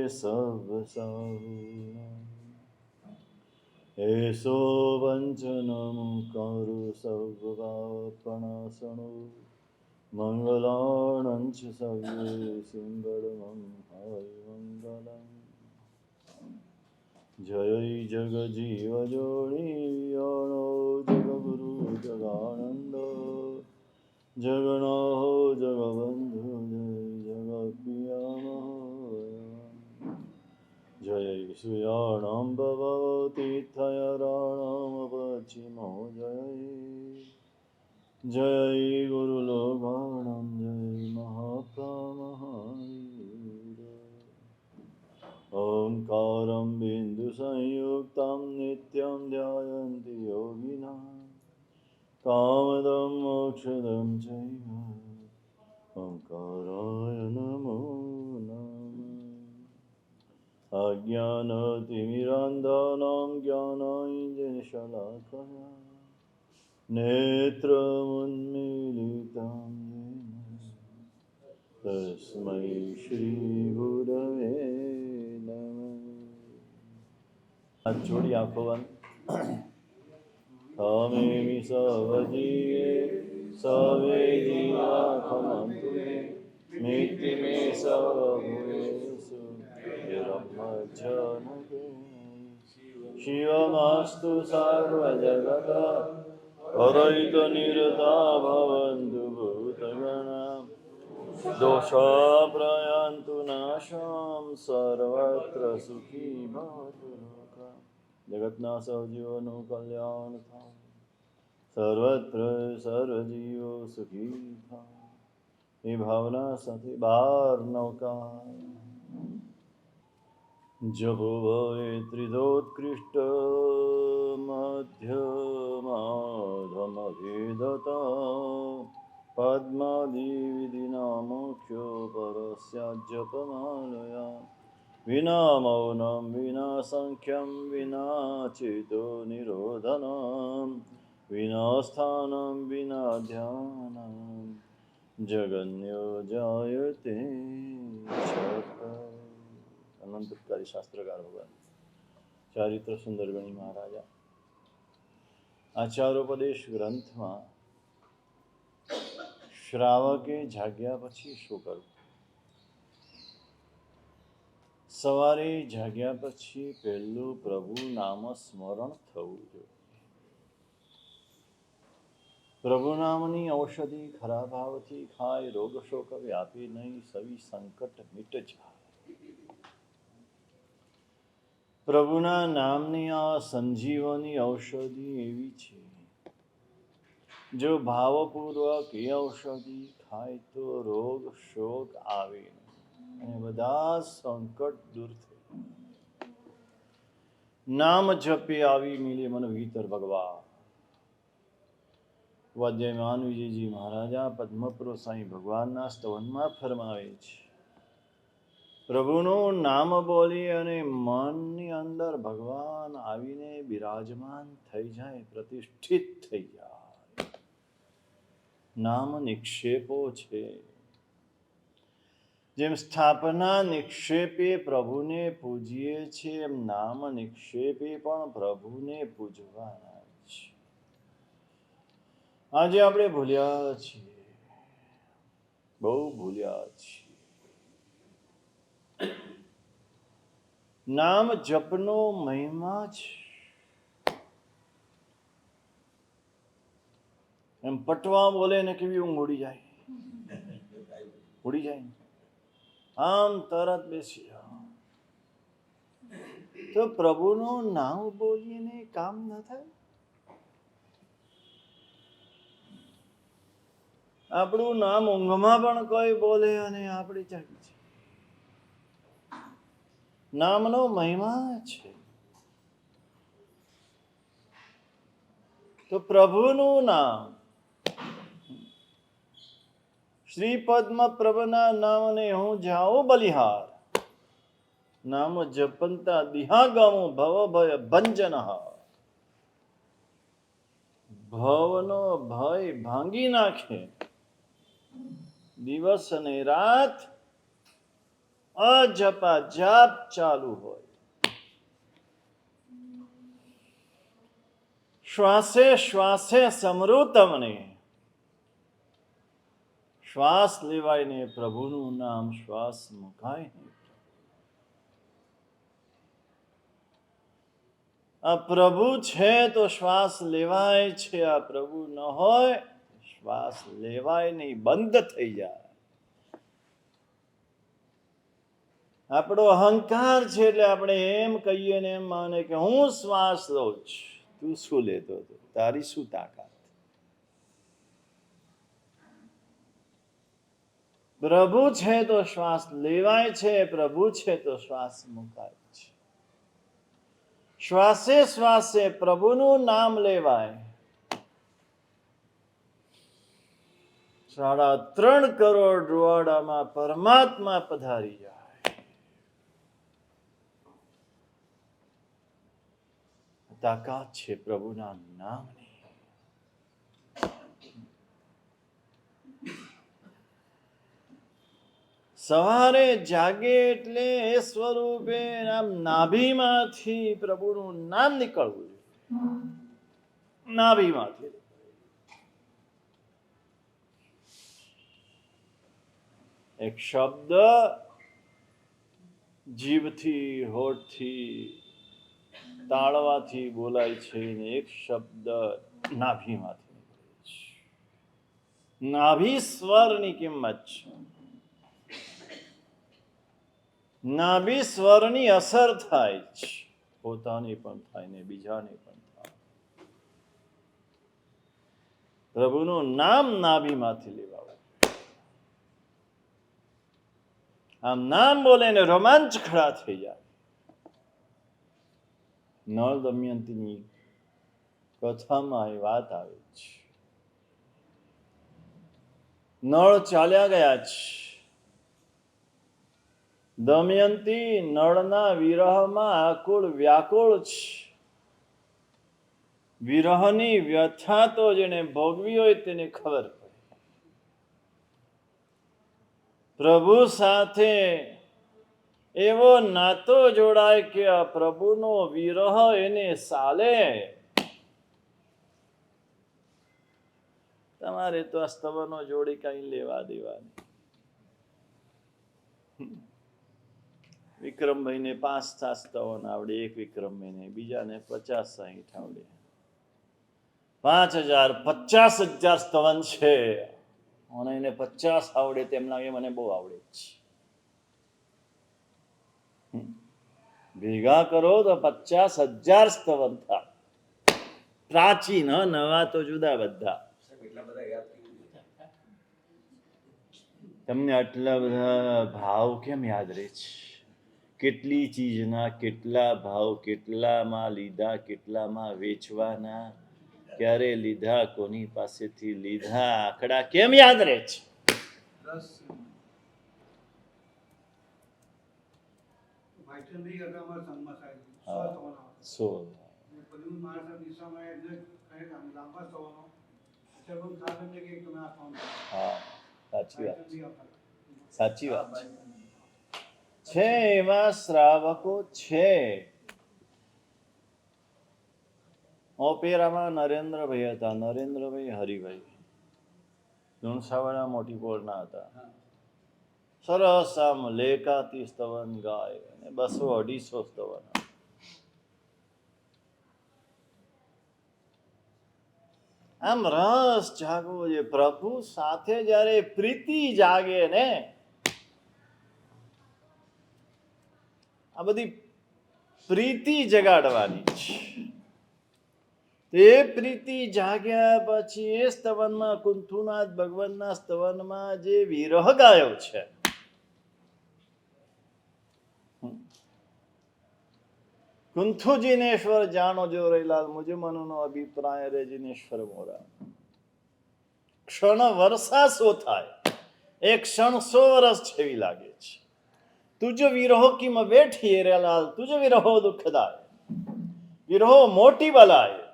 Serve સાહુના એસો વંચનમ કરુ સર્વપાપનાશનો મંગલાણંચ સવ્યે સિંગળમં હરિ મંગલમ જય જગજીવ જોડી યણો જગગુરુ જગાનંદ જગન્નાથ જગબંધુ જય જગપિયા જય સુયાણામ ભવતી થયરાણામ પશ્ચિમો જય ગુરુ લોકાણામ જય મહાપ્રમહાવીર ઓંકારમ બિંદુ સંયુક્તમ નિત્યમ ધ્યાયન્તિ યોગિના કામદમ મોક્ષદમ ચૈવ ઓંકારાય નમો નમઃ અજ્ઞાનતિમિરાન્ધનં જ્ઞાનાંજનશલાકયા નેત્રముન્મીલિतं તસ્मै શ્રીગુરવે નમઃ. જોડી આંખો બંધ. હમેમિ સવજીવે સવે જીવાખમંતુ મિતિ મે સવભૂષુ નિરમજ્જનકે શિવમસ્તુ સર્વજગત હરૈત નિરતા ભવન્તુ ભૂતગણા દોષાપ્રયાન્તુ નાશમ સર્વત્ર સુખી ભવતુ લોકા. જગતના સહજીવોનું કલ્યાણ થાય, સર્વત્ર સર્વજીવો સુખી થાય એ ભાવના સાથે 12 નૌકા જપો ભવે ત્રિદોત્કૃષ્ટ મધ્યમાધમભેદત પદ્માદિવિધિના મુખ્યો પરસ્યા જપમાલયા વિના મૌનમ વિના સંખ્યમ વિના ચેતો નિરોધનમ વિના સ્થાનમ વિના ધ્યાનમ જગન્યો જાયતે જપ. અનંતકારી શાસ્ત્રકાર ભગવાન ચારિત્ર સુંદરગણી મહારાજા આચારોપદેશ ગ્રંથમાં શ્રાવકે જાગ્યા પછી શું કરવું? સવારે જાગ્યા પછી પહેલું પ્રભુ નામ સ્મરણ થવું જોઈએ. પ્રભુ નામની ઔષધિ ખરા ભાવથી ખાય, રોગ શોક વ્યાપી નહીં, સવી સંકટ મિટ જાય. પ્રભુના નામની આ સંજીવની ઔષધિ એવી છે, જો ભાવપૂર્વક એ ઔષધિ ખાય તો રોગ શોક આવે અને બધા સંકટ દૂર થઈ. નામ જપે આવી મિલે મન ભીતર ભગવાન. વાદ્યમાન વિજયજી મહારાજા પદ્મપુર સાંઈ ભગવાનના સ્તવનમાં ફરમાવે છે, પ્રભુનું નામ બોલી અને મનની અંદર ભગવાન આવીને બિરાજમાન થઈ જાય, પ્રતિષ્ઠિત થઈ જાય. નામ નિક્ષેપો છે. જેમ સ્થાપના નિક્ષેપે પ્રભુને પૂજીએ છીએ, એમ નામ નિક્ષેપે પણ પ્રભુને પૂજવાના છે. આજે આપણે ભૂલ્યા છીએ, બહુ ભૂલ્યા છીએ. નામ જપનો મહિમા છે. એમ પટવા બોલે ને કેવી ઊંઘ ઉડી જાય, ઉડી જાય. આમ તરત બેસી જાઓ. તો પ્રભુનું નામ બોલીને કામ ન થાય. આપણું નામ ઊંઘમાં પણ કોઈ બોલે અને આપણે જાગી છે. નામનો મહિમા છે. તો પ્રભુનું નામ, શ્રી પદ્મ પ્રભુના નામને હું જાઉં બલિહાર, નામ જપંતા દિહાગમો ભવ ભય ભંજન. ભવનો ભય ભાંગી નાખે, દિવસ અને રાત અજપા જાપ ચાલુ હોય, શ્વાસે શ્વાસે સમૃતમને, શ્વાસ લેવાય ને પ્રભુનું નામ, શ્વાસ મુકાય ને આ પ્રભુ છે તો શ્વાસ લેવાય છે, આ પ્રભુ ન હોય શ્વાસ લેવાય નહીં, બંધ થઈ જાય. આપણો અહંકાર છે એટલે આપણે એમ કહીએ ને એમ માને કે હું શ્વાસ લઉં છું, તું શું લેતો હતો, તારી શું તાકાત. પ્રભુ છે તો શ્વાસ લેવાય છે, પ્રભુ છે તો શ્વાસ મુકાય છે. શ્વાસે શ્વાસે પ્રભુનું નામ લેવાય. 3.5 કરોડ રૂવાડામાં પરમાત્મા પધારી જાય. તાકાત છે પ્રભુના નામની. સવારે જાગે એટલે એ સ્વરૂપે આમ નાભીમાંથી પ્રભુનું નામ નીકળવું જોઈએ. નાભીમાંથી એક શબ્દ જીભથી હોઠથી તાળવાથી બોલાય છે ને એક શબ્દ નાભીમાંથી નીકળે છે. નાભી સ્વરની કિંમત છે. નાભી સ્વરની અસર થાય છે, પોતાની પણ થાય ને બીજાની પણ થાય. પ્રભુનું નામ નાભીમાંથી લેવાવું. આમ નામ બોલે ને રોમાંચ ખડા થઈ જાય. નળ દમયંતીની કથામાં એ વાત આવે છે. નળ ચાલ્યા ગયા છે. દમયંતી નળના વિરહમાં આકુળ વ્યાકુળ છે. વિરહની વ્યથા તો જેને ભોગવી હોય તેને ખબર પડે. પ્રભુ સાથે એવો નાતો જોડાય કે આ પ્રભુનો વિરહ એને સાલે. તમારે તો આ સ્તવનો જોડી કઈ લેવા દેવાની. વિક્રમભાઈને 5 સ્તવન આવડે, એક વિક્રમભાઈને, બીજાને 50-60 આવડે. 50,000 સ્તવન છે અને એને 50 આવડે તેમ લાગે મને બહુ આવડે છે. ભેગા કરો તો 50,000 સ્તવન થાય. પ્રાચીન, નવા તો જુદા બધા. તમને આટલા બધા ભાવ કેમ યાદ રહે છે? કેટલી ચીજના કેટલા ભાવ, કેટલામાં લીધા, કેટલામાં વેચવાના, ક્યારે લીધા, કોની પાસેથી લીધા, આંકડા કેમ યાદ રહે છે? સાચી વાત છે. એવા શ્રાવકો છે. ઓપેરામાં નરેન્દ્રભાઈ હતા, નરેન્દ્રભાઈ હરિભાઈ ધૂણસાવાળા મોટી પોળના હતા. સરસ આમ લેકાતી સ્તવન ગાય અને 200-250 સ્તવન. આમ રસ જાગવો જોઈએ. પ્રભુ સાથે જયારે પ્રીતિ જાગે ને, આ બધી પ્રીતિ જગાડવાની છે. એ પ્રીતિ જાગ્યા પછી એ સ્તવનમાં કુંથુનાથ ભગવાનના સ્તવનમાં જે વિરહ ગાયો છે, કુંથુ જીનેશ્વર જાણો જો રહીલાલ, મુજે મનનો અભિપ્રાય રે જીનેશ્વર મોરા. ક્ષણ વર્ષા સો થાય, એક ક્ષણ 100 વર્ષ જેવી લાગે છે. તુજ વિરહો કિમ બેઠી રે લાલ, તુજ વિરહો દુઃખદાય, વિરહો મોટી બલાય.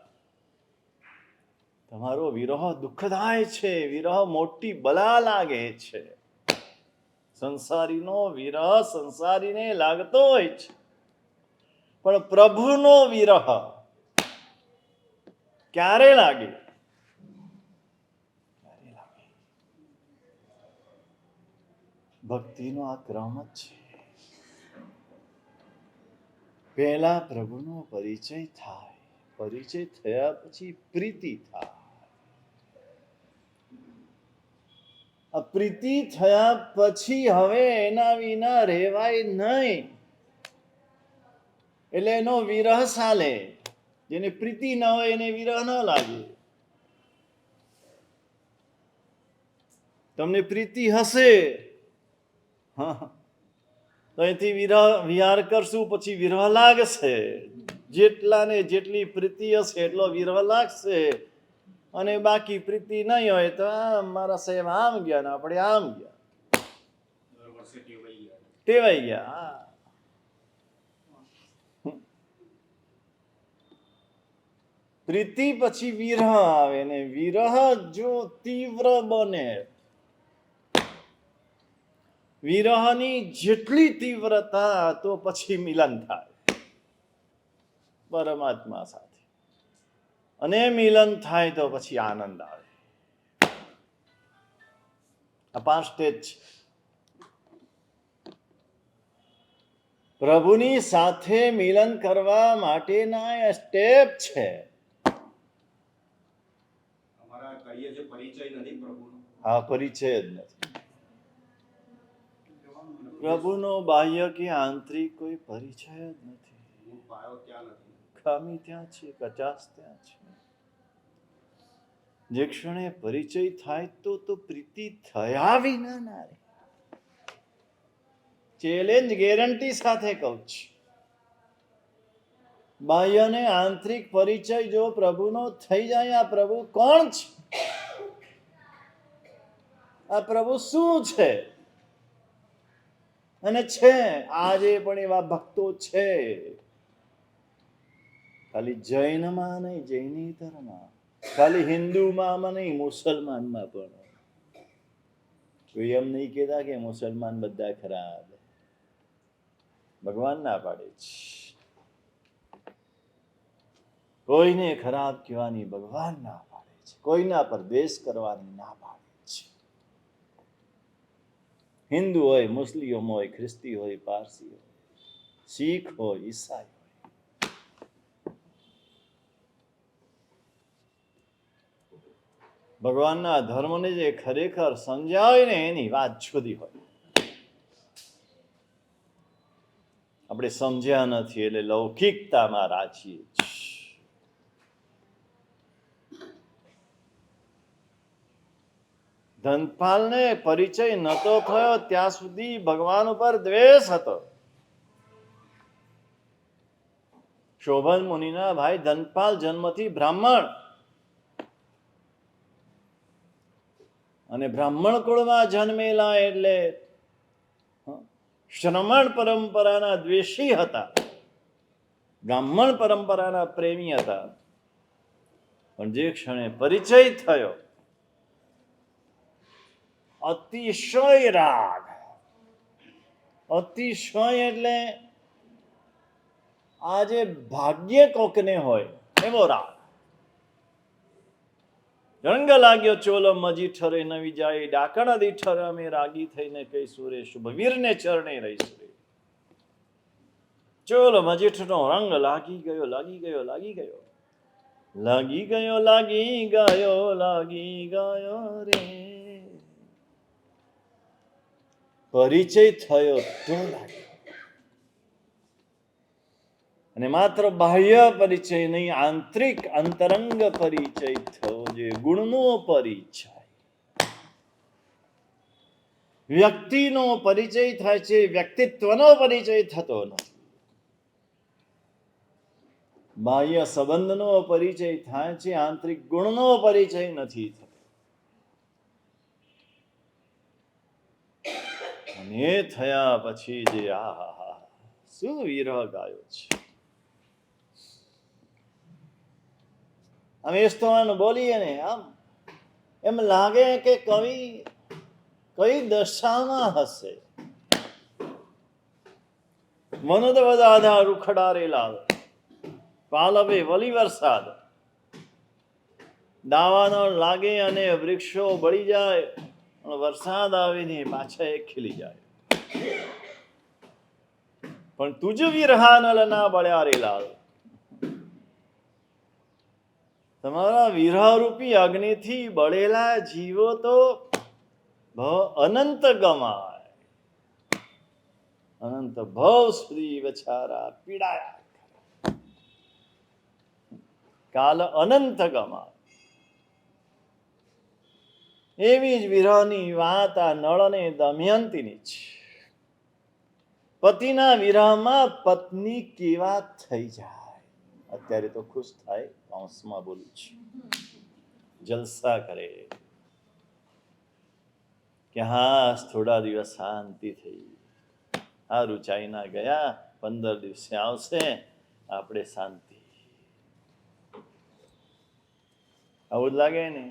તમારો વિરહ દુઃખદાય છે, વિરહ મોટી બલા લાગે છે. સંસારીનો વિરહ સંસારીને લાગતો હોય છે, પણ પ્રભુનો વિરહ ક્યારે લાગે? ભક્તિનો આ ક્રમ જ છે. પહેલા પ્રભુનો પરિચય થાય, પરિચય થયા પછી પ્રીતિ થાય. આ પ્રીતિ થયા પછી હવે એના વિના રહેવાય નહીં, એટલે એનો વિરહ ચાલે. જેને પ્રીતિ ન હોય એને વિરહ ન લાગે. તમને પ્રીતિ હશે તો અહીંથી વિહાર કરશું, પછી વિરહ લાગશે. જેટલાને જેટલી પ્રીતિ હશે એટલો વિરહ લાગશે, અને બાકી પ્રીતિ નહીં હોય તો મારા સાહેબ આમ ગયા ને આપણે આમ ગયા, ટેવાઈ ગયા. પ્રીતિ પછી વિરહ આવે, ને વિરહ જો તીવ્ર બને, વિરહની જેટલી તીવ્રતા તો પછી મિલન થાય પરમાત્મા સાથે, અને મિલન થાય તો પછી આનંદ આવે. આ 5 સ્ટેજ છે. પ્રભુની સાથે મિલન કરવા માટેના સ્ટેપ છે. હા, પરિચય જ નથી. પ્રભુનો બાહ્ય કે આંતરિક કોઈ પરિચય જ નથી. ખામી ત્યાં છે, કચાશ ત્યાં છે. જે ક્ષણે પરિચય થાય તો પ્રીતિ થયા વિના ના રહે. ચેલેન્જ ગેરંટી સાથે કહું છું. બાહ્ય ને આંતરિક પરિચય જો પ્રભુનો થઈ જાય, આ પ્રભુ કોણ છે, આ પ્રભુ શું છે, અને છે આજે પણ એવા ભક્તો છે. ખાલી જૈનમાં નહીં, જૈનેતરમાં, ખાલી હિન્દુમાં નહીં, મુસલમાનમાં પણ. કોઈ એમ નહીં કહેતા કે મુસલમાન બધા ખરાબ. ભગવાન ના પાડે છે. કોઈને ખરાબ કહેવાની ભગવાન ના પાડે છે. કોઈના પર દ્વેષ કરવાની ના પાડે છે. હિન્દુ હોય, મુસ્લિમ હોય, ખ્રિસ્તી હોય, પારસી હોય, શીખ હોય, ઈસાઈ હોય. ભગવાનના ધર્મને જે ખરેખર સમજાય ને એની વાત જુદી હોય. આપણે સમજ્યા નથી એટલે લૌકિકતામાં રાખીએ છીએ. ધનપાલને પરિચય નતો થયો ત્યાં સુધી ભગવાન ઉપર દ્વેષ હતો. શોભન મુનિના ભાઈ ધનપાલ જન્મથી બ્રાહ્મણ, અને બ્રાહ્મણ કુળમાં જન્મેલા એટલે શ્રમણ પરંપરાના દ્વેષી હતા, બ્રાહ્મણ પરંપરાના પ્રેમી હતા. પણ જે ક્ષણે પરિચય થયો, અતિશય રાગ, અતિશય એટલે આજે ભાગ્ય કોકને હોય એવો રાગ. રંગ લાગ્યો ચોલો મજી ઠરે નવી જાય, ડાકણા દી ઠરે અમે રાગી થઈને કઈ સુરે, શુભ વીરને ચરણે રહીશું રે. ચોલો મજીઠનો રંગ લાગી ગયો, લાગી ગયો, લાગી ગયો, લાગી ગયો, લાગી ગયો, લાગી ગયો રે. પરિચય થયો તો લાગ્યો. અને માત્ર બાહ્ય પરિચય નહીં, આંતરિક અંતરંગ પરિચય થયો, જે ગુણનો પરિચય. વ્યક્તિનો પરિચય થાય છે, વ્યક્તિત્વનો પરિચય થતો નથી. બાહ્ય સંબંધનો પરિચય થાય છે, આંતરિક ગુણનો પરિચય નથી થતો. અને એ થયા પછી જે આહા શું વિરહ ગાયો છે. અમે સ્તવન બોલીએ ને આમ એમ લાગે કે કવિ કઈ દશામાં હશે. મનોદ વધાધા રૂખડારે લાલ, પાલવે વલી વરસાદ. દાવાનો લાગે અને વૃક્ષો બળી જાય, વરસાદ આવીને પાછા એક ખીલી જાય. પણ તુજ વિરહા નલ ના બળ્યા રે લાલ. તમારા વિરહરૂપી અગ્નિથી બળેલા જીવો તો અનંત ગમાય, અનંત ભવ સુધી બચારા પીડાયા. કાલ અનંત ગમાય. એવી જ વિરહની વાત આ નળ અને દમયંતીની છે. પતિના વિરહમાં પત્ની કેવા થઈ જાય. અત્યારે તો ખુશ થાય, કૌંસમાં બોલું છું, જલસા કરે કે હા થોડા દિવસ શાંતિ થઈ, આ રૂચાઈના ગયા, 15 દિવસે આવશે આપણે શાંતિ. આવું જ લાગે ને.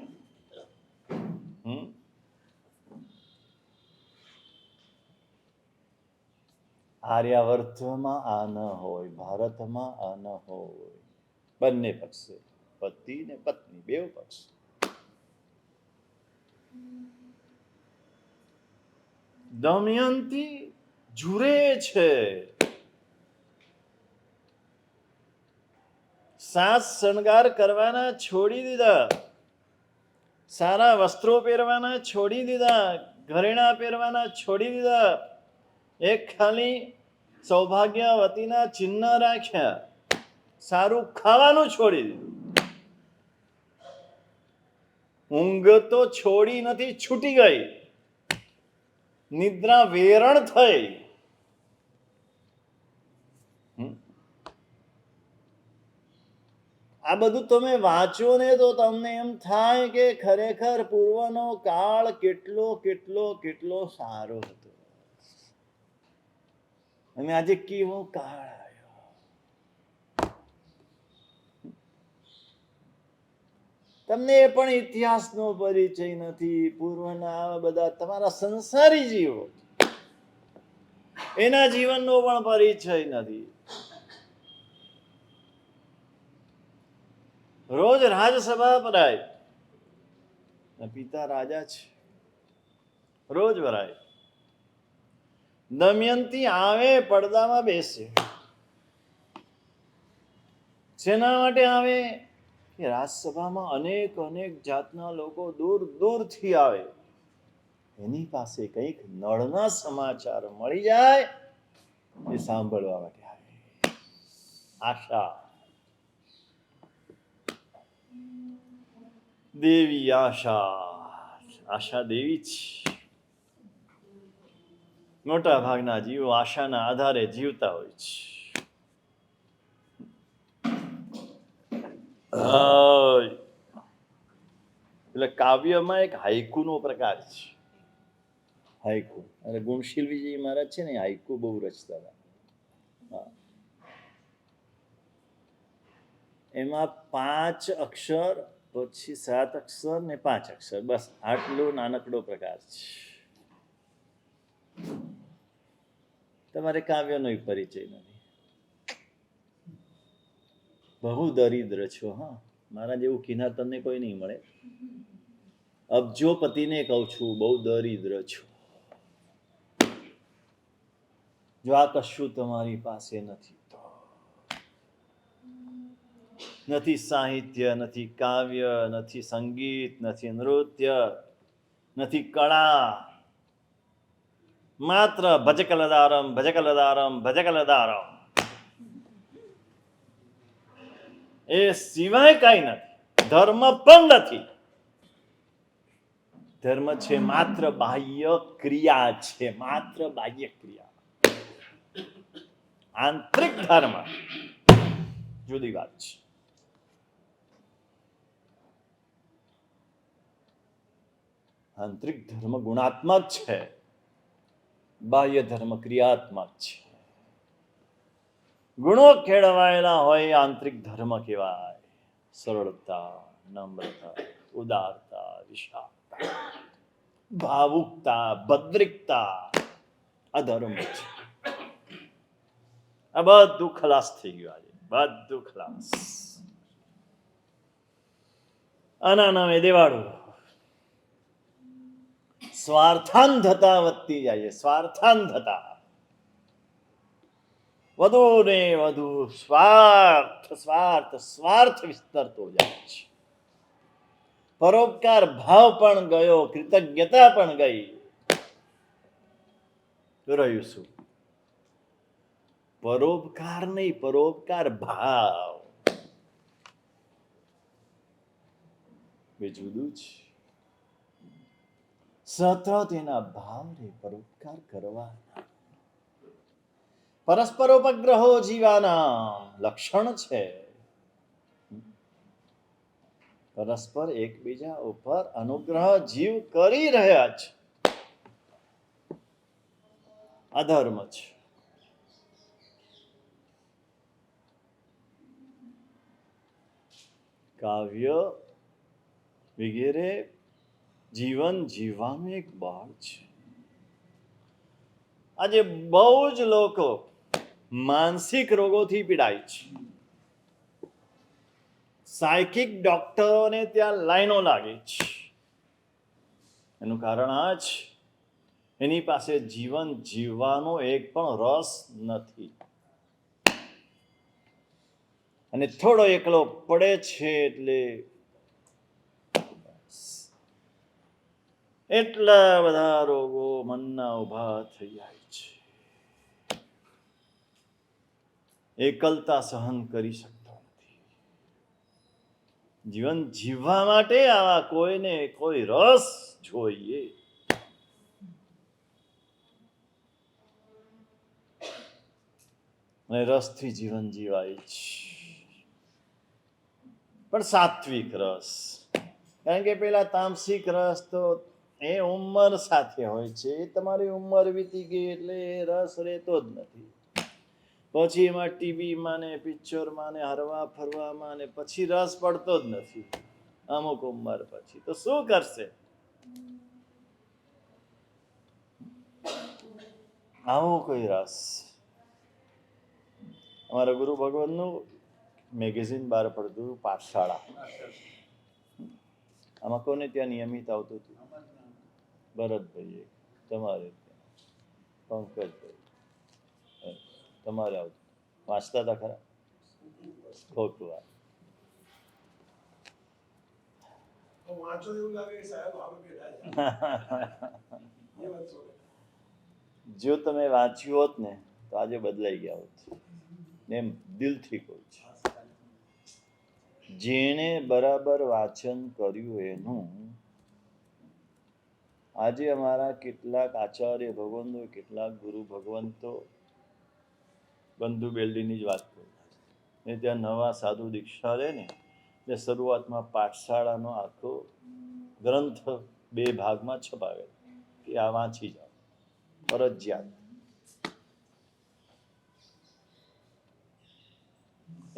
આર્યાવર્તમાં આ ન હોય, ભારતમાં આ ન હોય. બંને પક્ષે, પતિ ને પત્ની, બેવ પક્ષ. દમયંતી જુરે છે. સાજ શણગાર કરવાના છોડી દીધા, સારા વસ્ત્રો પહેરવાના છોડી દીધા, ઘરેણા પહેરવાના છોડી દીધા. એક ખાલી સૌભાગ્યવતીના ચિહ્ન રાખ્યા, સારું ખાવાનું છોડી દીધું. ઊંઘ તો છોડી નથી, છૂટી ગઈ. નિદ્રા વેરણ થઈ. આ બધું તમે વાંચો ને તો તમને એમ થાય કે ખરેખર પૂર્વનો કાળ કેટલો કેટલો કેટલો સારો હતો, અને આજે કેવો કાળ આવ્યો. તમને એ પણ ઇતિહાસનો પરિચય નથી. પૂર્વના બધા તમારા સંસારી જીવો, એના જીવનનો પણ પરિચય નથી. રોજ રાજસભા ભરાય, પિતા રાજા છે, રોજ ભરાય. દમયંતી આવે, પડદામાં બેસે. શેના માટે આવે? કે રાજસભામાં અનેક અનેક જાતના લોકો દૂર દૂરથી આવે. એની પાસે કંઈક નળના સમાચાર મળી જાય એ સાંભળવા માટે આવે. આશા દેવી, આશા દેવી છે. મોટા ભાગના જીવો આશાના આધારે જીવતા હોય છે. એટલે કાવ્યમાં એક હાઈકુનો પ્રકાર છે. હાઈકુ અને ગુણશીલ વિજય મહારાજ છે ને, હાઈકુ બહુ રચતા હતા. એમાં 5 અક્ષર, પછી 7 અક્ષર ને 5 અક્ષર, બસ આટલો નાનકડો પ્રકાર છે. તમારે કાવ્યનો પરિચય નથી, બહુ દરિદ્ર છો. હા, મારા જેવું કિનાર તમને કોઈ નહીં મળે. અબજોપતિને કહું છું, બહુ દરિદ્ર છો. જો આ કશું તમારી પાસે નથી, નથી સાહિત્ય, નથી કાવ્ય, નથી સંગીત, નથી નૃત્ય, નથી કળા, માત્ર ભજકલદારમ ભજકલદારમ ભજકલદારમ, એ સિવાય કઈ નથી. ધર્મ પણ નથી. ધર્મ છે માત્ર બાહ્ય ક્રિયા છે, માત્ર બાહ્ય ક્રિયા. આંતરિક ધર્મ જુદી વાત છે. આંતરિક ધર્મ ગુણાત્મક છે, બાહ્ય ધર્મ ક્રિયાત્મક છે. ગુણો કેળવાયેલા હોય આંતરિક ધર્મ કહેવાય. સરળતા, નમ્રતા, ઉદારતા, વિશાળતા, ભાવુકતા, ભદ્રિકતા, આ ધર્મ છે. આ બધું ખલાસ થઈ ગયું. આજે બધું ખલાસ. આના નામે દેવાળું. સ્વાર્થાંધતા વધતી જાય છે. સ્વાર્થાંધતા વધુ ને વધુ સ્વાર્થ સ્વાર્થ સ્વાર્થ વિસ્તરતો જાય છે. પરોપકાર ભાવ પણ ગયો, કૃતજ્ઞતા પણ ગઈ. રહ્યું શું? પરોપકાર નહીં, પરોપકાર ભાવ. બે જુદું છે. સતત એના ભાવને પરોપકાર કરવા. પરસ્પર ઉપગ્રહો જીવાના લક્ષણ છે. પરસ્પર એકબીજા ઉપર અનુગ્રહ જીવ કરી રહ્યા છે. અધર્મ છે. કાવ્ય વગેરે જીવન જીવવાનું એક બળ છે. આજે બહુ જ લોકો માનસિક રોગોથી પીડાય છે. સાયકિક ડોક્ટરોને ત્યાં લાઈનો લાગે છે. એનું કારણ આ જ, એની પાસે જીવન જીવવાનો એક પણ રસ નથી. અને થોડો એકલો પડે છે એટલે એટલા બધા રોગો મનના ઉભા થઈ જાય છે. એકલતા સહન કરી શકતો નથી. જીવન જીવવા માટે આવા કોઈને કોઈ રસ જોઈએ. અને રસથી જીવન જીવાય છે, પણ સાત્વિક રસ. કારણ કે પેલા તામસિક રસ તો એ ઉંમર સાથે હોય છે. તમારી ઉંમર વીતી ગઈ એટલે એ રસ રહેતો જ નથી. પછી એમાં ટીવીમાં ને પિક્ચરમાં ને હરવા ફરવામાં ને પછી રસ પડતો જ નથી. અમુક ઉંમર પછી તો શું કરશે? આવો કોઈ રસ. અમારા ગુરુ ભગવાનનું મેગેઝિન બહાર પડતું, પાઠશાળા. આમાં કોને ત્યાં નિયમિત આવતું હતું? ભરતભાઈ, તમારે પંકજભાઈ, તમારે આવતું. વાંચતા હતા ખરા? ખોટું વાત. જો તમે વાંચ્યું હોત ને તો આજે બદલાઈ ગયા હોત. એમ દિલથી કહું છું. જેણે બરાબર વાંચન કર્યું એનું આજે અમારા કેટલાક આચાર્ય ભગવંતો, કેટલાક ગુરુ ભગવંતો, બંધુ બેલડીની જ વાત કરું ને, ત્યાં નવા સાધુ દીક્ષા લે ને એટલે શરૂઆતમાં પાઠશાળાનો આખો ગ્રંથ 2 ભાગમાં છપાવે કે આ વાંચી જાઓ, ફરજિયાત.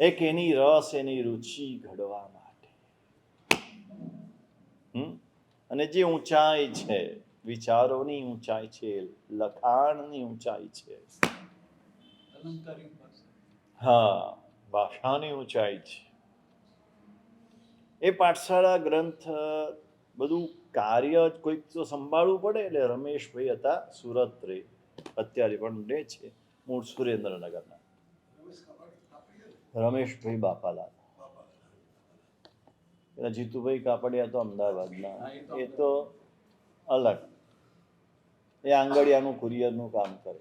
એક એની રસ, એની રુચિ ઘડવા માટે. અને જે ઊંચાઈ છે, વિચારોની ઊંચાઈ છે, લખાણની ઊંચાઈ છે, હા, ભાષાની ઊંચાઈ છે. એ પાઠશાળા ગ્રંથ બધું કાર્ય કોઈક તો સંભાળવું પડે. એટલે રમેશભાઈ હતા, સુરત રે, અત્યારે પણ રહે છે, મૂળ સુરેન્દ્રનગરના. રમેશભાઈ બાપાલાલ. પેલા જીતુભાઈ કાપડિયા તો અમદાવાદના. એ તો અલગ, એ આંગળિયાનું કુરિયરનું કામ કરે.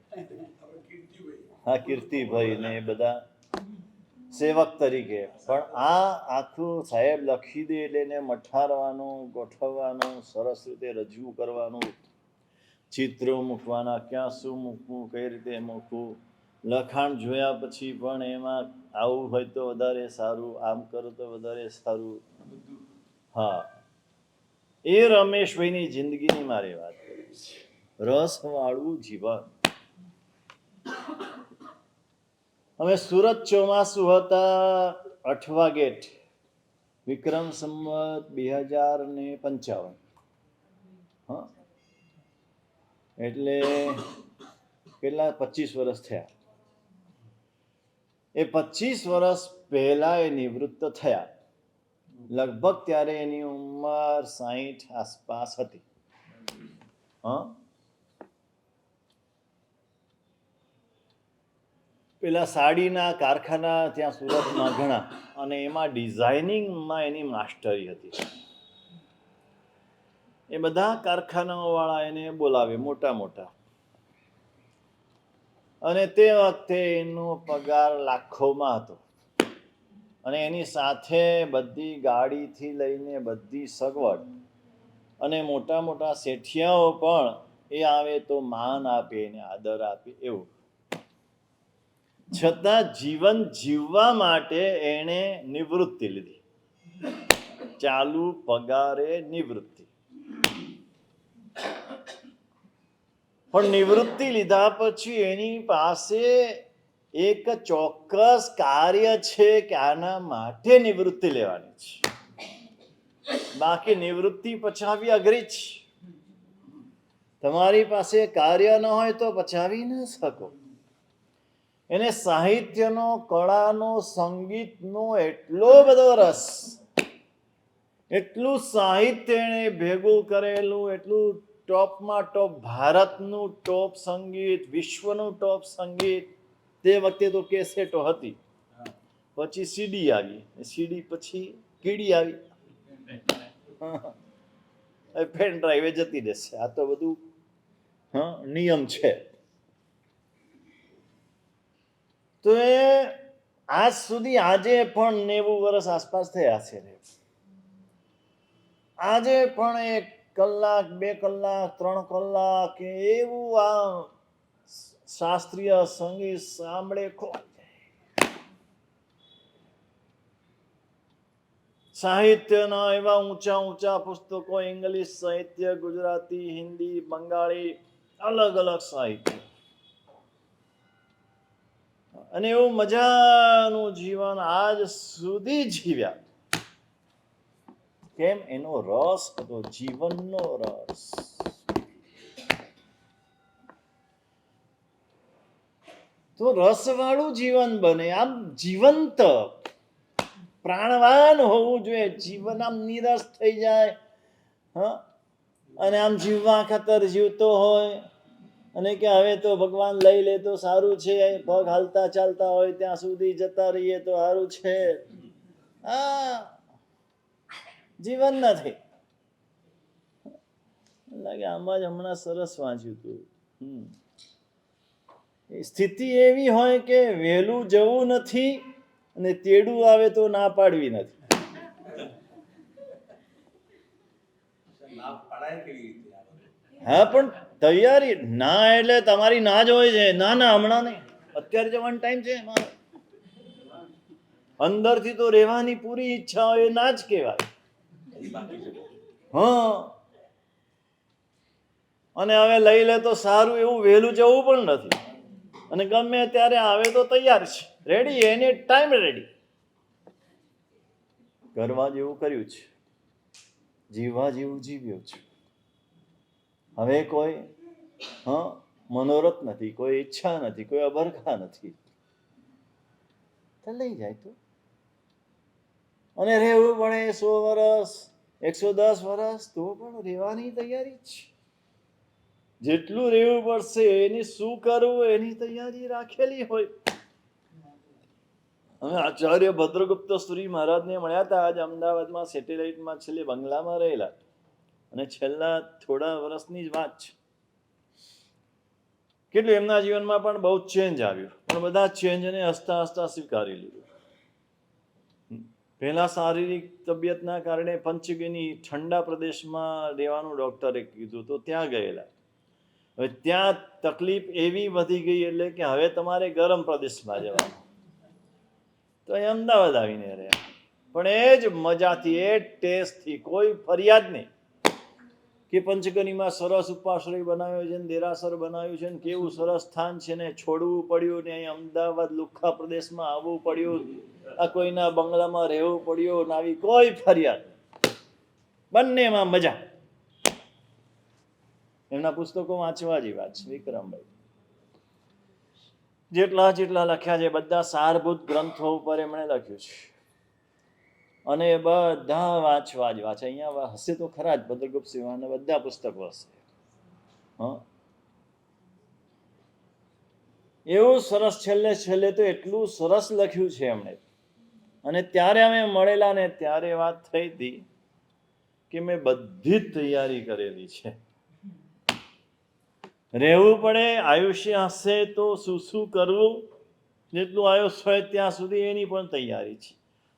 હા, કીર્તિભાઈ ને એ બધા સેવક તરીકે. પણ આ આખું સાહેબ લખી દે એટલે એને મઠારવાનું, ગોઠવવાનું, સરસ રીતે રજૂ કરવાનું, ચિત્રો મૂકવાના, ક્યાં શું મૂકવું, કઈ રીતે મૂકવું, લખાણ જોયા પછી પણ એમાં આવું હોય તો વધારે સારું, આમ કરો તો વધારે સારું. હા, એ રમેશભાઈની જિંદગીની મારે વાત કરી છે. રસવાળું જીવન. અમે સુરત ચોમાસું હતા, અઠવા ગેટ, વિક્રમ સંવત 2055. હા, એટલે કેટલા 25 વર્ષ થયા. એ 25 વર્ષ પહેલા એ નિવૃત્ત થયા. લગભગ ત્યારે એની ઉંમર 60 આસપાસ હતી. પેલા સાડીના કારખાના ત્યાં સુરતમાં ઘણા, અને એમાં ડિઝાઇનિંગમાં એની માસ્ટરી હતી. એ બધા કારખાનાઓ વાળા એને બોલાવે, મોટા મોટા, અને તે વખતે એનો પગાર લાખોમાં હતો, અને એની સાથે બધી ગાડીથી લઈને બધી સગવડ, અને મોટા મોટા શેઠિયાઓ પણ એ આવે તો માન આપે એને, આદર આપે એવું. છતાં જીવન જીવવા માટે એણે નિવૃત્તિ લીધી, ચાલુ પગારે નિવૃત્તિ. પણ નિવૃત્તિ લીધા પછી એની પાસે એક ચોક્કસ કાર્ય છે કે આના માટે નિવૃત્તિ લેવાની છે, બાકી નિવૃત્તિ પચાવી અઘરી છે. તમારી પાસે કાર્ય ન હોય તો પચાવી ન શકો. એને સાહિત્યનો, કળાનો, સંગીતનો એટલો બધો રસ, એટલું સાહિત્ય એને ભેગું કરેલું, એટલું ટોપમાં ટોપ, ભારતનું ટોપ સંગીત, વિશ્વનું ટોપ સંગીત. તે વખતે તો કેસેટો હતી, પછી સીડી આવી, સીડી પછી કીડી આવી, પેન ડ્રાઈવે જતી રહેશે. આ તો બધું નિયમ છે. તો એ આજ સુધી, આજે પણ 90 વર્ષ આસપાસ થયા છે, આજે પણ 1 કલાક, 2 કલાક, 3 કલાક એવું આ શાસ્ત્રીય સંગીત સાંભળે. સાહિત્યના એવા ઊંચા ઊંચા પુસ્તકો, ઇંગ્લિશ સાહિત્ય, ગુજરાતી, હિન્દી, બંગાળી, અલગ અલગ સાહિત્ય, અને એવું મજાનું જીવન આજ સુધી જીવ્યા. કેમ? એનો રસ હતો, જીવનનો રસ. તો રસવાળું જીવન બને, આમ જીવંત, પ્રાણવાન હોવું જોઈએ. જીવન આમ નિરસ થઈ જાય, અને આમ જીવવા ખાતર જીવતો હોય, અને કે હવે તો ભગવાન લઈ લે તો સારું છે, પગ હાલતા ચાલતા હોય ત્યાં સુધી જતા રહીએ તો સારું છે. જીવન નથી. લાગે આમાં જ હમણાં સરસ વાંચ્યું હતું. સ્થિતિ એવી હોય કે વહેલું જવું નથી, અને તેડું આવે તો ના પાડવી નથી. હા, પણ તૈયારી ના એટલે તમારી ના જ હોય છે. ના ના, હમણાં નહીં, અત્યારે જવાનો ટાઈમ છે. અંદરથી તો રહેવાની પૂરી ઈચ્છા હોય, ના જ કહેવાય. અને હવે લઈ લે તો સારું, એવું વહેલું જવું પણ નથી, અને ગમે ત્યારે આવે તો તૈયાર છે, રેડી, એની ટાઈમ રેડી. કરવા જેવું કર્યું છે, જીવવા જેવું જીવ્યું છે. હવે કોઈ મનોરથ નથી, કોઈ ઈચ્છા નથી, કોઈ અભરખા નથી. લઈ જાય તો, અને રહેવું પડે 100 વર્ષ, 110 વર્ષ, તો પણ રહેવાની તૈયારી જ છે. જેટલું રહેવું પડશે એની શું કરવું એની તૈયારી રાખેલી હોય. અમે આચાર્ય ભદ્રગુપ્ત સુરી મહારાજને મળ્યા હતા આજ અમદાવાદમાં, સેટેલાઇટમાં, છેલ્લે બંગલામાં રહેલા, અને છેલ્લા થોડા વર્ષની જ વાત છે. કેટલું એમના જીવનમાં પણ બહુ ચેન્જ આવ્યું, પણ બધા ચેન્જને હસતા હસતા સ્વીકારી લીધું. પહેલા શારીરિક તબિયતના કારણે પંચગીની ઠંડા પ્રદેશમાં રહેવાનું ડોક્ટરે કીધું, તો ત્યાં ગયેલા. હવે ત્યાં તકલીફ એવી વધી ગઈ, એટલે કે હવે તમારે ગરમ પ્રદેશમાં જવાનું, તો એ અમદાવાદ આવીને રહ્યા. પણ એ જ મજાથી, એ ટેસ્ટથી, કોઈ ફરિયાદ નહીં કે પંચગનીમાં સરસ ઉપાશ્રય બનાવ્યો છે, દેરાસર બનાવ્યું છે, કેવું સરસ સ્થાન છે, ને છોડવું પડ્યું, ને અહીં અમદાવાદ લુખ્ખા પ્રદેશમાં આવવું પડ્યું, આ કોઈના બંગલામાં રહેવું પડ્યું, આવી કોઈ ફરિયાદ. બંનેમાં મજા. એમના પુસ્તકો વાંચવા જેવા છે, વિક્રમભાઈ. જેટલા જેટલા લખ્યા છે બધા સારભૂત ગ્રંથો ઉપર એમણે લખ્યું છે અને એ બધા વાંચવા જ વાંચે. અહીંયા હશે તો ખરા જ ભદ્રગુપ્ત સિંહના બધા પુસ્તકો હશે. હા, એવું સરસ છેલ્લે છેલ્લે તો એટલું સરસ લખ્યું છે એમણે. અને ત્યારે અમે મળેલા ને ત્યારે વાત થઈ હતી કે મેં બધી જ તૈયારી કરેલી છે. રહેવું પડે, આયુષ્ય હશે તો શું શું કરવું, જેટલું આયુષ્ય હોય ત્યાં સુધી એની પણ તૈયારી છે.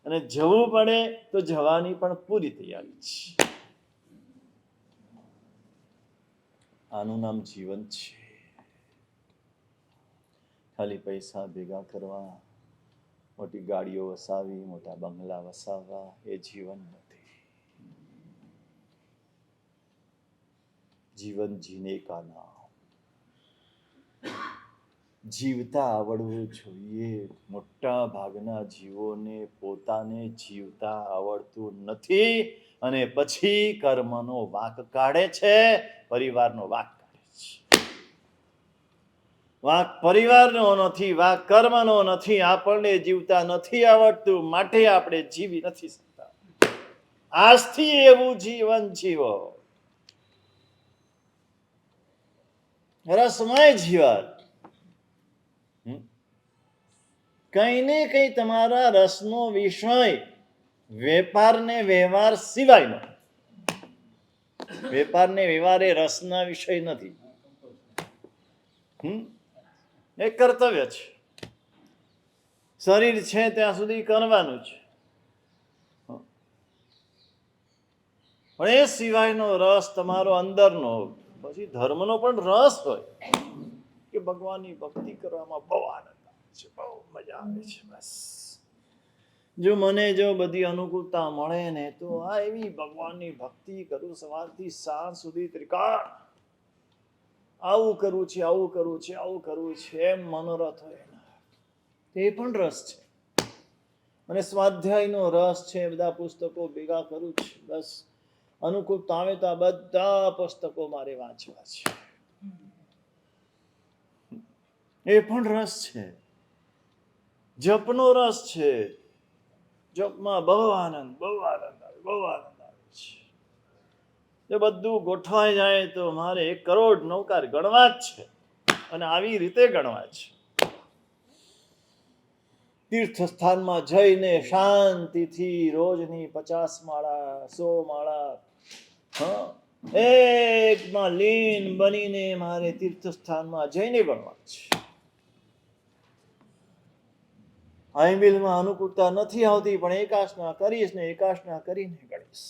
અને જવું પડે તો જવાની પણ પૂરી તૈયારી છે. આનું નામ જીવન છે. ખાલી પૈસા ભેગા કરવા, મોટી ગાડીઓ વસાવી, મોટા બંગલા વસાવવા એ જીવન નથી. જીવન જીને કા નામ. જીવતા આવડવું જોઈએ. મોટા ભાગના જીવોને પોતાને જીવતા આવડતું નથી અને પછી કર્મનો વાંક કાઢે છે, પરિવારનો વાંક કાઢે છે. વાંક પરિવારનો નથી, વાંક કર્મનો નથી. આપણને જીવતા નથી આવડતું માટે આપણે જીવી નથી શકતા. આજથી એવું જીવન જીવો, રસમય જીવન. કઈ ને કઈ તમારા રસનો વિષય વેપાર ને વ્યવહાર સિવાયનો. વેપાર ને વ્યવહાર એ રસના વિષય નથી. એ કર્તવ્ય છે. શરીર છે ત્યાં સુધી કરવાનું છે, પણ એ સિવાયનો રસ તમારો અંદરનો, પછી ધર્મનો પણ રસ હોય કે ભગવાનની ભક્તિ કરવામાં બહુ આનંદ આવે છે, બહુ મજા આવે છે. બસ જો મને જો બધી અનુકૂળતા મળે ને તો આ એવી ભગવાનની ભક્તિ કરું સવારથી સાંજ સુધી ત્રિકાળ. આવું કરવું છે, આવું કરવું છે, આવું કરવું છે એમ મનોરથ હોય તે પણ રસ છે. અને સ્વાધ્યાયનો રસ છે. બધા પુસ્તકો ભેગા કરું છું. બસ અનુકૂળતા આવે તો આ બધા પુસ્તકો મારે વાંચવા છે. એ પણ રસ છે. જપનો રસ છે. જપમાં બહુ આનંદ, બહુ આનંદ આવે, બહુ આનંદ આવે છે. એ બધું ગોઠવાઈ જાય તો મારે 1 કરોડ નૌકાર ગણવા જ છે અને આવી રીતે ગણવા છે. તીર્થ સ્થાનમાં જઈને શાંતિથી રોજની 50 માળા 100 માળા એકમાં લીન બનીને મારે તીર્થ સ્થાનમાં જઈને ગણવા છે. આઈબિલમાં અનુકૂળતા નથી આવતી પણ એકાસના કરીશ ને એકાસના કરીને ગણીશ.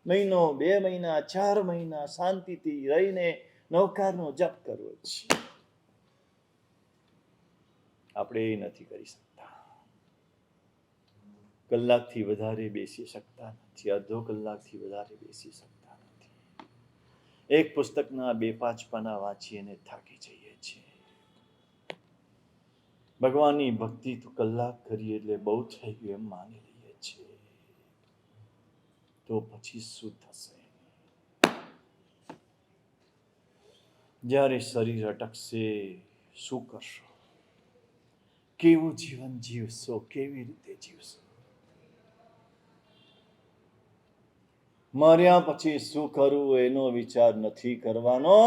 મહિનો 2 મહિના 4 મહિના શાંતિથી રહીને નૌકારનો જપ કરવો છે. આપણે એ નથી કરી શકતા. કલાકથી વધારે બેસી શકતા નથી, અડધો કલાકથી વધારે બેસી શકતા નથી. એક પુસ્તકના 2-5 પાના વાંચીને થાકી જઈએ છીએ. ભગવાનની ભક્તિ તો કલાક કરીએ એટલે બહુ થઈ ગયું એમ માની લઈએ છીએ. તો પછી શું થશે? જ્યારે શરીર અટકશે શું કરશો? કેવું જીવન જીવશો? કેવી રીતે જીવશો? મર્યા પછી શું કરવું એનો વિચાર નથી કરવાનો.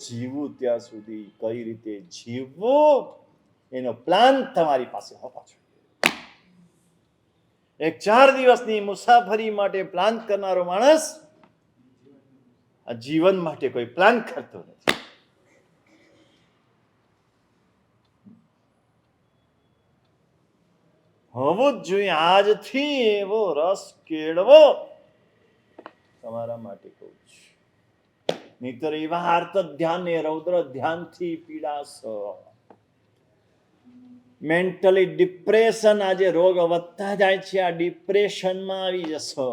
જીવવું ત્યાં સુધી કઈ રીતે જીવવું એનો પ્લાન તમારી પાસે હોવો જોઈએ. 4 દિવસની મુસાફરી માટે પ્લાન કરનારો માણસ આ જીવન માટે કોઈ પ્લાન કરતો નથી. હોવું જ જોઈએ. આજથી એવો રસ કેળવો તમારા માટે કહું છું. નહીતર એવા આર્ત ધ્યાન રૌદ્ર ધ્યાનથી પીડાશો. મેન્ટલી ડિપ્રેશન, આજે રોગ વધતા જાય છે, આ ડિપ્રેશનમાં આવી જશો.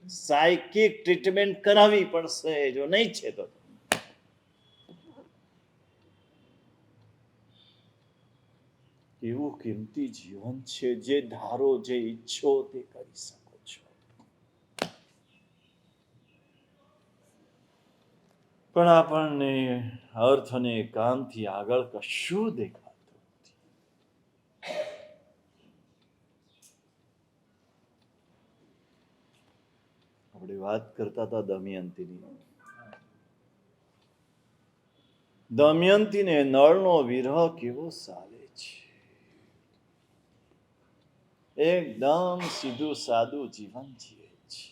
સાયકિક ટ્રીટમેન્ટ કરાવવી પડશે જો નહીં છે તો. એવું કિંમતી જીવન છે, જે ધારો જે ઈચ્છો તે કરી શકો છો. પણ આપણને અર્થ અને કામથી આગળ કશું દેખાતું વાત કરતા હતા દમયંતીની. દમયંતીને નળનો વિરહ કેવો સાલે છે. એકદમ સીધું સાદું જીવન જીવે છે,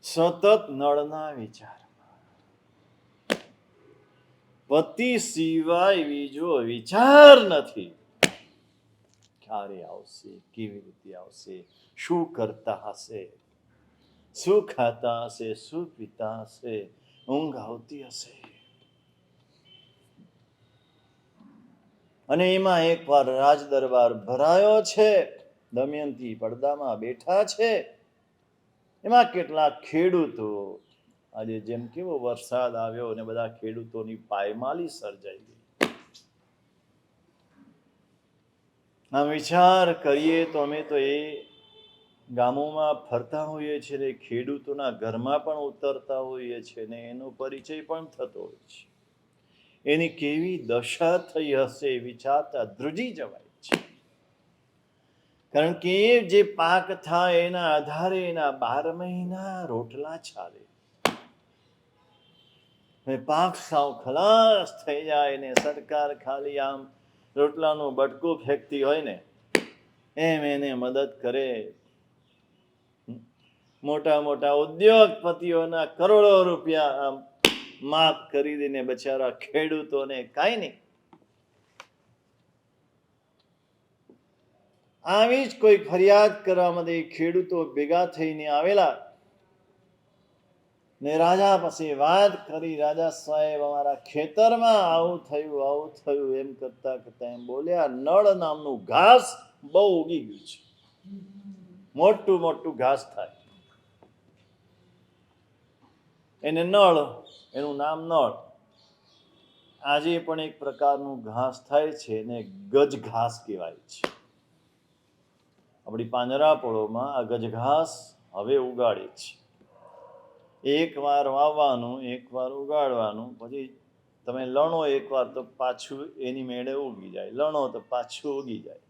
સતત નળના વિચારમાં. પતિ સિવાય બીજો વિચાર નથી. ક્યારે આવશે, કેવી રીતે આવશે, શું કરતા હશે, શું ખાતા હશે, શું પીતા હશે, ઊંઘ આવતી હશે. અને એમાં એકવાર રાજ દરબાર ભરાયો છે, દમયંતી પડદામાં બેઠા છે. એમાં કેટલાક ખેડૂતો, આજે જેમ કેવો વરસાદ આવ્યો અને બધા ખેડૂતોની પાયમાલી સર્જાઈ ગઈ. આમ વિચાર કરીએ તો અમે તો એ ગામોમાં ફરતા હોઈએ છીએ ને ખેડૂતોના ઘરમાં પણ ઉતરતા હોઈએ છીએ ને એનો પરિચય પણ થતો હોય છે. એની કેવી દશા થઈ હશે વિચારતા ધ્રુજી જવાય છે. કારણ કે એ જે પાક થાય એના આધારે એના 12 મહિના રોટલા ચાલે. પાક સાવ ખલાસ થઈ જાય ને સરકાર ખાલી આમ રોટલાનું બટકું ફેંકતી હોય ને એમ એને મદદ કરે. મોટા મોટા ઉદ્યોગપતિઓના કરોડો રૂપિયા આમ માફ કરી દઈને બચારા ખેડૂતોને કાંઈ નહીં. આવી જ કોઈ ફરિયાદ કરવા માટે ખેડૂતો ભેગા થઈને આવેલા ને રાજા પાસે વાત કરી. રાજા સાહેબ, અમારા ખેતરમાં આવું થયું એમ કરતા કરતા એમ બોલ્યા, નળ નામનું ઘાસ બહુ ઉગી ગયું છે. મોટું મોટું ઘાસ થાય એને નળ, એનું નામ નળ. આજે પણ એક પ્રકારનું ઘાસ થાય છે ને ગજ ઘાસ કહેવાય છે. આપણી પાંજરાપોળોમાં આ ગજ ઘાસ હવે ઉગાડે છે. એકવાર વાવવાનું, એકવાર ઉગાડવાનું, પછી તમે લણો એકવાર તો પાછું એની મેળે ઉગી જાય, લણો તો પાછું ઉગી જાય.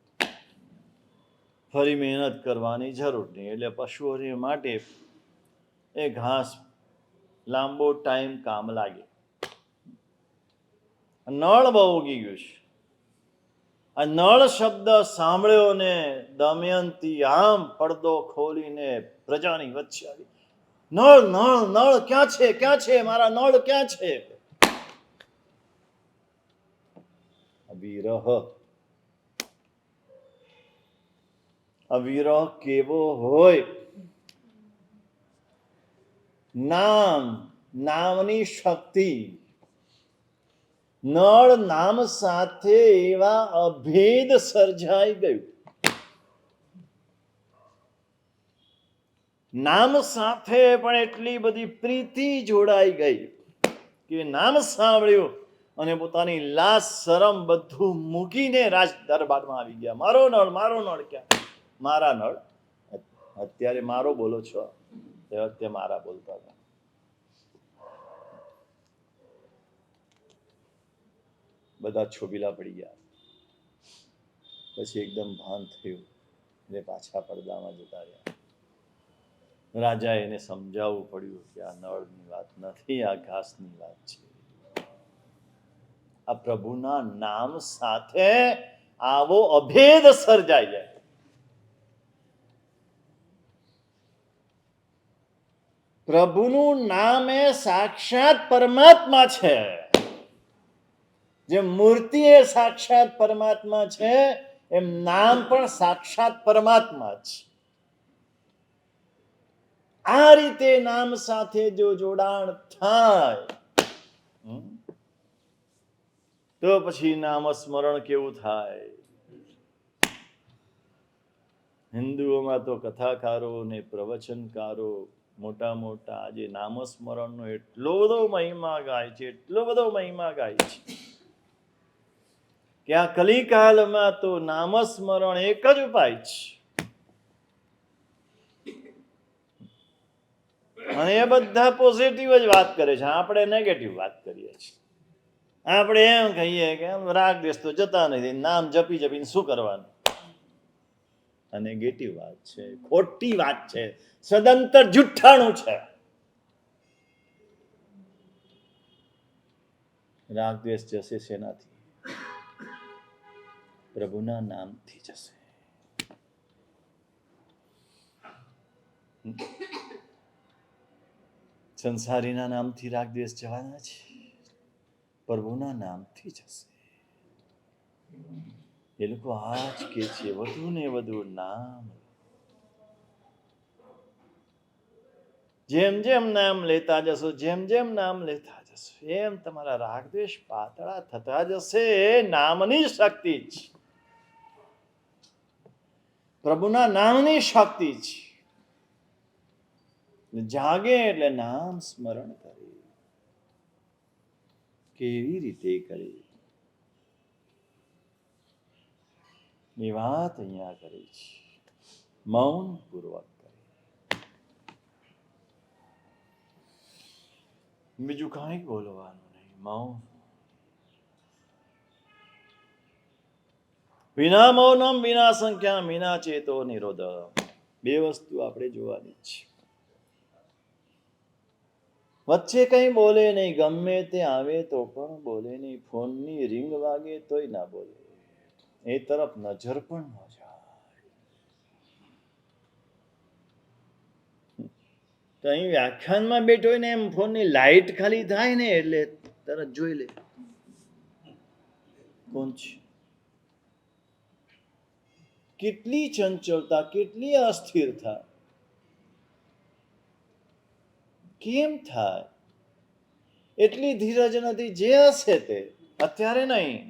ફરી મહેનત કરવાની જરૂર નહીં. એટલે પશુઓને માટે એ ઘાસ લાંબો ટાઈમ કામ લાગે. નળ બહુ ઉગી ગયું છે. આ નળ શબ્દ સાંભળ્યો ને દમયંતી આમ પડદો ખોલીને પ્રજાની વચ્ચે આવી. નળ નળ નળ ક્યાં છે, ક્યાં છે, મારા નળ ક્યાં છે? વિરહ, અવિરહ કેવો હોય. નામની શક્તિ, નળ નામ સાથે એવા અભેદ સર્જાઈ ગયું. નામ સાથે પણ એટલી બધી પ્રીતિ જોડાઈ ગઈ કે નામ સાંભળ્યું અને પોતાની લાજ શરમ બધું મૂકીને રાજ દરબારમાં આવી ગયા. મારો નળ ક્યાં? મારા નળ. અત્યારે મારો બોલો છો, તે વખતે મારા બોલતા હતા. બધા છોબીલા પડી ગયા. પછી એકદમ ભાન થયું એટલે પાછા પડદામાં જતા રહ્યા. રાજા એને સમજાવવું પડ્યું કે આ નળની વાત નથી, આ ઘાસની વાત છે. આ પ્રભુના નામ સાથે આવો અભેદ સર્જાઈ જાય. પ્રભુનું નામ એ સાક્ષાત પરમાત્મા છે. જે મૂર્તિ એ સાક્ષાત પરમાત્મા છે એમ નામ પણ સાક્ષાત પરમાત્મા છે. આ રીતે નામ સાથે જો જોડાણ થાય તો પછી નામ સ્મરણ કેવું થાય. હિન્દુઓમાં તો કથાકારો ને પ્રવચનકારો મોટા મોટા આજે નામસ્મરણનો એટલો બધો મહિમા ગાય છે, એટલો બધો મહિમા ગાય છે કે આ કલિકાલમાં તો નામસ્મરણ એક જ ઉપાય છે. અને એ બધા પોઝિટિવ જ વાત કરે છે, આપણે નેગેટિવ વાત કરીએ છીએ. આપણે એમ કહીએ કે રાગ દ્વેષ તો જતા નથી, નામ જપીને શું કરવાનું. આ નેગેટિવ વાત છે, ખોટી વાત છે, સદંતર જુઠ્ઠાણું છે. રાગ દ્વેષ જશે શેનાથી? પ્રભુના નામથી જશે. સંસારીના નામથી રાગ દ્વેષ જવાના છે, પ્રભુના નામથી જશે. એ લોકો આ જ કે છે, વધુ ને વધુ નામ. જેમ જેમ નામ લેતા જશો, જેમ જેમ નામ લેતા જશો, એમ તમારા રાગ દ્વેષ પાતળા થતા જશે. નામની શક્તિ જ, પ્રભુના નામની શક્તિ જ. જાગે એટલે નામ સ્મરણ કરે. કેવી રીતે કરે એ વાત અહીંયા કરે છે. મૌન પૂર્વક કરે. બીજું કાંઈ બોલવાનું નહીં, મૌન. વિના મૌનમ વિના સંખ્યા વિના ચેતો નિરોધ. બે વસ્તુ આપણે જોવાની છે. વચ્ચે કઈ બોલે નહીં, ગમે તે આવે તો પણ બોલે નહીં. ફોનની રિંગ વાગે તોય ના બોલે, એ તરફ નજર પણ ન જાય. કઈ વ્યાખ્યાનમાં બેઠો હોય ને એમ ફોનની લાઈટ ખાલી થાય ને એટલે તરત જોઈ લે કોણ છે. કેટલી ચંચળતા, કેટલી અસ્થિરતા, કેમ થાય? એટલી ધીરજ નથી. જે હશે તે અત્યારે નહીં.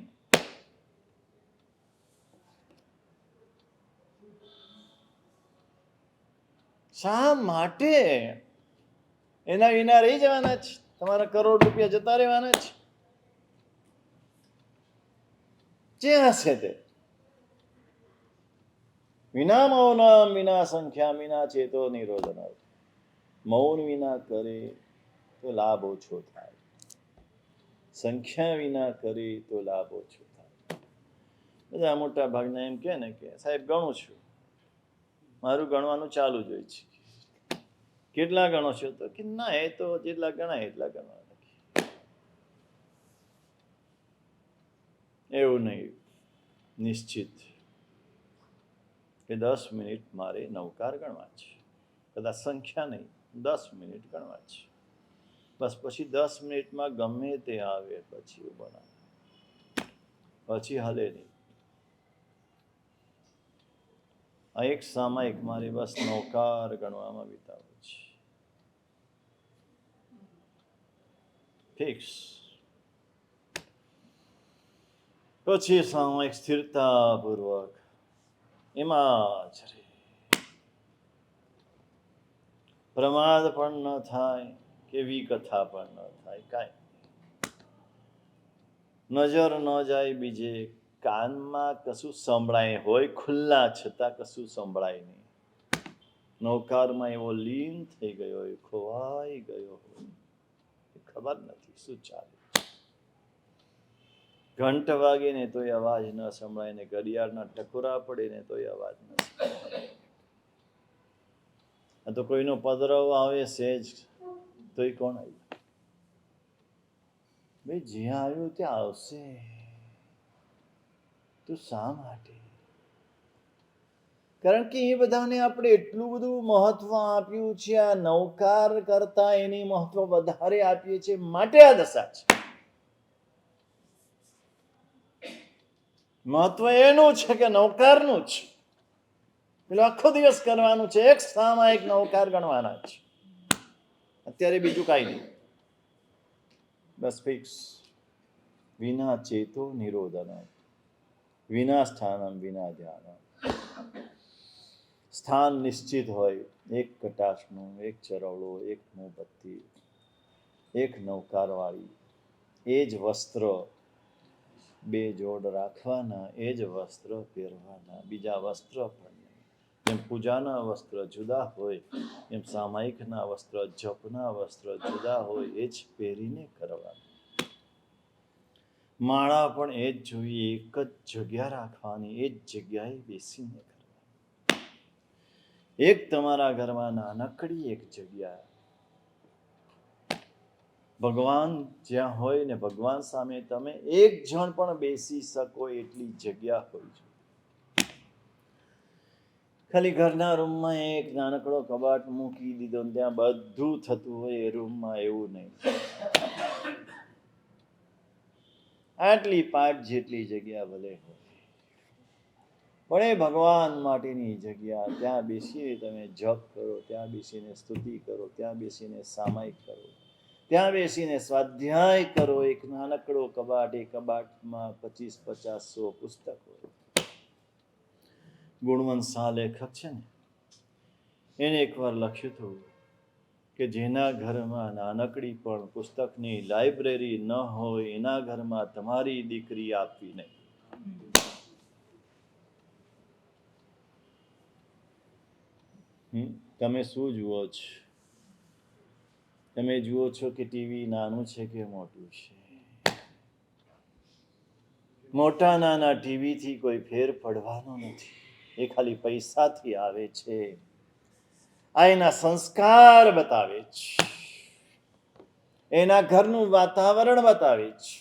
શા માટે? એના વિના રહી જવાના છે, તમારા કરોડ રૂપિયા જતા રહેવાના છે. જે હશે તે. વિના મૌનમ વિના સંખ્યા વિના ચેતો નિરોધન. મૌન વિના કરે તો લાભ ઓછો થાય, સંખ્યા વિના કરે તો લાભ ઓછો થાય. બધા મોટા ભાગના એમ કે ને કે સાહેબ ગણું છું, મારું ગણવાનું ચાલુ જ હોય છે. કેટલા ગણો છો? તો કે ના, એ તો જેટલા ગણાય એટલા ગણવાના. એવું નહીં, નિશ્ચિત કે 10 મિનિટ મારે નવકાર ગણવા છે. કદાચ સંખ્યા નહીં, 10 મિનિટ ગણવા છે. બસ પછી 10 મિનિટમાં ગમે તે આવે પછી બનાવે, પછી હલે નહીં. આ એક સામાયિક મારે બસ નવકાર ગણવામાં વિતાવો છે, ફિક્સ. પછી સામાયિક સ્થિરતા પૂર્વક એમાં જ રહે. પ્રમાદ પણ ન થાય કે વિકથા પણ ન થાય, કાંઈ નજર ન જાય બીજે. કાનમાં કશું સંભળાય હોય ખુલ્લા, છતાં કશું સંભળાય નહીં. નૌકારમાં એવો લીન થઈ ગયો હોય, ખોવાઈ ગયો હોય, ખબર નથી શું ચાલે. ઘંટ વાગે ને તોય અવાજ ન સંભળાય, ને ઘડિયાળના ટકોરા પડે ને તોય અવાજ ન સંભળાય. આ તો કોઈનો પદરવ આવે સેજ તોય કોણ આવ્યું? ભાઈ જ્યાં આવ્યું ત્યાં આવશે, તો શા માટે? કારણ કે એ બધાને આપણે એટલું બધું મહત્વ આપ્યું છે. આ નૌકાર કરતા એની મહત્વ વધારે આપીએ છીએ, માટે આ દશા છે. મહત્વ એનું છે કે નૌકારનું છે. પેલો આખો દિવસ કરવાનું છે, એક સામાયિક નૌકાર ગણવાના છે. અત્યારે બીજું કાંઈ નહીં, બસ ફિક્સ. વિના ચેતો નિરોધન, વિના સ્થાનમ વિના ધ્યાન. સ્થાન નિશ્ચિત હોય, એક કટાશનું, એક ચરવડો, એક મોમબત્તી, એક નૌકારવાળી, એ જ વસ્ત્ર, 2 જોડ રાખવાના, એ જ વસ્ત્ર પહેરવાના, બીજા વસ્ત્ર પણ નહીં. એમ પૂજાના વસ્ત્ર જુદા હોય, એમ સામાયિકના વસ્ત્ર, જપના વસ્ત્ર જુદા હોય, એ જ પહેરીને કરવાના. માળા પણ એ જ જોઈએ, એક જ જગ્યા રાખવાની, એ જ જગ્યાએ બેસીને કરવાની. એક તમારા ઘરમાં નાનકડી એક જગ્યા, ભગવાન જ્યાં હોય ને ભગવાન સામે તમે એક જણ પણ બેસી શકો એટલી જગ્યા હોય છે. ખાલી ઘરના રૂમમાં એક નાનકડો કબાટ મૂકી દીધો ને ત્યાં બધું થતું હોય એ રૂમમાં, એવું નહીં. આટલી પાટ જેટલી જગ્યા ભલે હોય, પણ એ ભગવાન માટેની જગ્યા, ત્યાં બેસીને તમે જપ કરો, ત્યાં બેસીને સ્તુતિ કરો, ત્યાં બેસીને સામાયિક કરો, ત્યાં બેસીને સ્વાધ્યાય કરો. એક નાનકડો કબાટ, એ કબાટમાં 25-50-100 પુસ્તક હોય. ગુણવંત શાહ લેખક છે ને, એને એકવાર લખ્યું હતું કે જેના ઘરમાં નાનકડી પણ પુસ્તકની લાઇબ્રેરી ન હોય એના ઘરમાં તમારી દીકરી આપવી નહીં. તમે શું જુઓ છો? તમે જુઓ છો કે ટીવી નાનું છે કે મોટું છે? મોટા નાના ટીવીથી કોઈ ફેર પડવાનો નથી. એ ખાલી પૈસાથી આવે છે. આ એના સંસ્કાર બતાવે છે, એના ઘરનું વાતાવરણ બતાવે છે.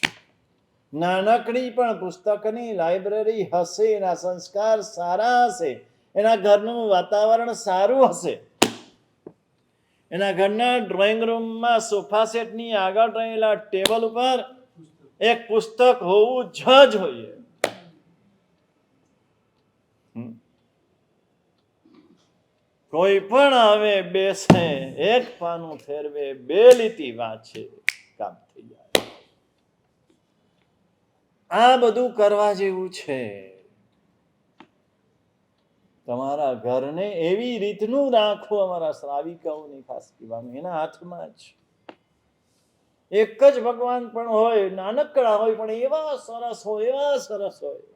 નાનકડી પણ પુસ્તકની લાઇબ્રેરી હશે, એના સંસ્કાર સારા હશે, એના ઘરનું વાતાવરણ સારું હશે, એના ઘરના ડ્રોઈંગ રૂમમાં સોફા સેટની આગળ રહેલા ટેબલ ઉપર એક પુસ્તક હોવું જ જોઈએ. કોઈ પણ આવે બેસે, એક પાનું ફેરવે, 2 લીટી વાંચે, કામ થઈ જાય. આ બધું કરવા જેવું છે. તમારા ઘરને એવી રીતનું રાખો. અમારા શ્રાવિકાઓને ખાસ કહેવાનું, એના હાથમાં જ એક જ ભગવાન પણ હોય, નાનકડા હોય પણ એવા સરસ હોય, એવા સરસ હોય.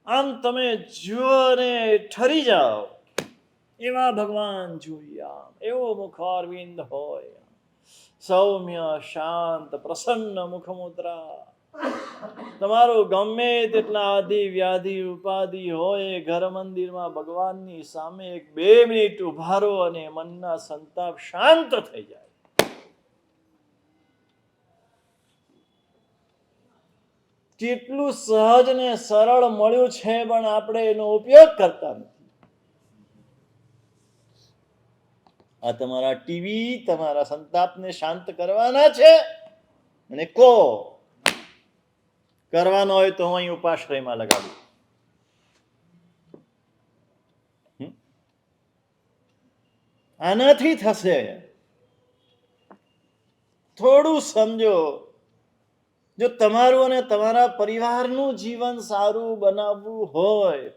આમ તમે જુઓ ને ઠરી જાઓ, એવા ભગવાન જોઈએ. આમ એવો મુખારવિંદ હોય, સૌમ્ય, શાંત, પ્રસન્ન મુખમુદ્રા. તમારું ગમે તેટલા આદિ વ્યાધિ ઉપાધિ હોય, ઘર મંદિરમાં ભગવાનની સામે 1-2 મિનિટ ઉભા રહો અને મનના સંતાપ શાંત થઈ જાય. કેટલું સહજ ને સરળ મળ્યું છે, પણ આપણે એનો ઉપયોગ કરતા નથી. આ તમારા ટીવી તમારા સંતાપને શાંત કરવાના છે, અને કરવાનો હોય તો હું અહીં ઉપાશ્રયમાં લગાડું. આનાથી થશે. થોડું સમજો. જો તમારું અને તમારા પરિવારનું જીવન સારું બનાવવું હોય,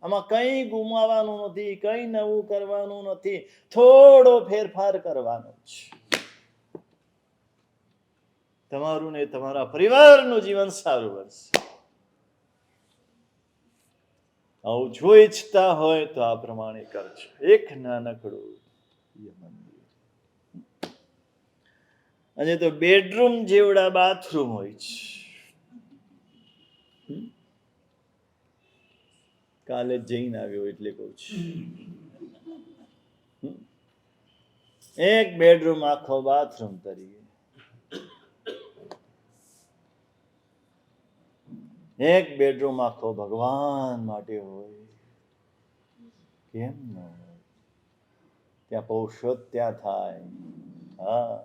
આમાં કંઈ ગુમાવવાનું નથી, કંઈ નવું કરવાનું નથી, થોડો ફેરફાર કરવાનો છે. તમારું ને તમારા પરિવારનું જીવન સારું બનશે. આવું જો ઈચ્છતા હોય તો આ પ્રમાણે કરજો. એક નાનકડું મંદિર, અને તો બેડરૂમ જેવડા બાથરૂમ હોય છે. કાલે જઈને આવ્યો એટલે કહું છું. એક બેડરૂમ આખો બાથરૂમ તરીકે, એક બેડરૂમ આખો ભગવાન માટે હોય. કેમ ન હોય? ત્યાં પૌષધ ત્યાં થાય, હા,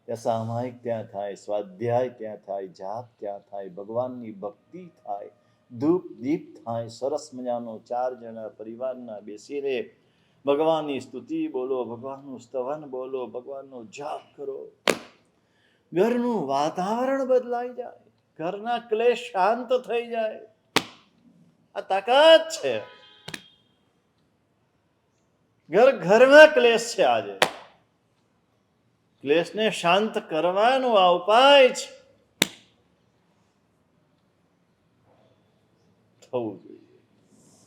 ત્યાં સામાયિક ત્યાં થાય, સ્વાધ્યાય ત્યાં થાય, જાપ ત્યાં થાય, ભગવાનની ભક્તિ થાય, ધૂપ દીપ થાય. સરસ મજાનો 4 જણા પરિવારના બેસીને ભગવાનની સ્તુતિ બોલો, ભગવાનનું સ્તવન બોલો, ભગવાનનો જાપ કરો. ઘરનું વાતાવરણ બદલાઈ જાય, ઘરના ક્લેશ શાંત થઈ જાય. આ તાકાત છે. ઘરમાં ક્લેશ છે. આજે ક્લેશને શાંત કરવાનો આ ઉપાય છે. થવું જોઈએ,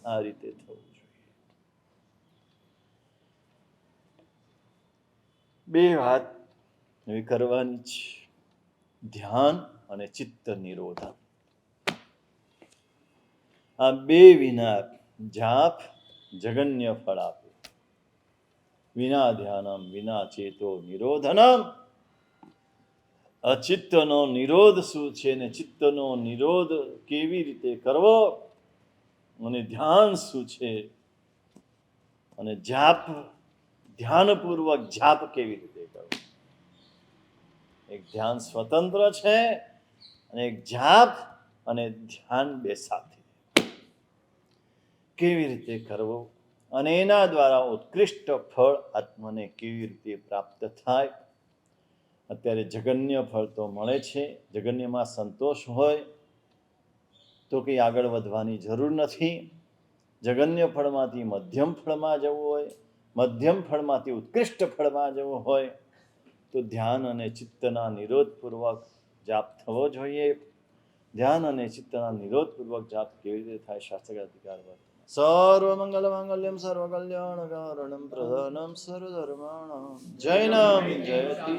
આ રીતે થવું જોઈએ. 2 વાત હવે કરવાની છે, ધ્યાન અને ચિત્ત નિરોધન. આ બે વિના જાપ જગન્ય ફળ આપે. વિના ધ્યાનમ વિના ચેતો નિરોધનમ. અચિત્તનો નિરોધ શું છે ને ચિત્તનો નિરોધ કેવી રીતે કરવો અને ધ્યાન શું છે અને જાપ ધ્યાનપૂર્વક જાપ કેવી રીતે કરવો. એક ધ્યાન સ્વતંત્ર છે અને એક જાપ અને ધ્યાન બે સાથે કેવી રીતે કરવો અને એના દ્વારા ઉત્કૃષ્ટ ફળ આત્માને કેવી રીતે પ્રાપ્ત થાય. અત્યારે જગન્ય ફળ તો મળે છે, જગન્યમાં સંતોષ હોય તો કંઈ આગળ વધવાની જરૂર નથી. જગન્ય ફળમાંથી મધ્યમ ફળમાં જવું હોય, મધ્યમ ફળમાંથી ઉત્કૃષ્ટ ફળમાં જવું હોય તો ધ્યાન અને ચિત્તના નિરોધપૂર્વક જાપ થવો જોઈએ. ધ્યાન અને ચિત્તના નિરોધપૂર્વક જાપ કેવી રીતે થાય શાસ્ત્ર અધિકાર વર્તન. સર્વમંગલ માંગલ્યમ સર્વકલ્યાણકારણમ પ્રધાનમ સર્વધર્માણામ જૈનમ જયતિ.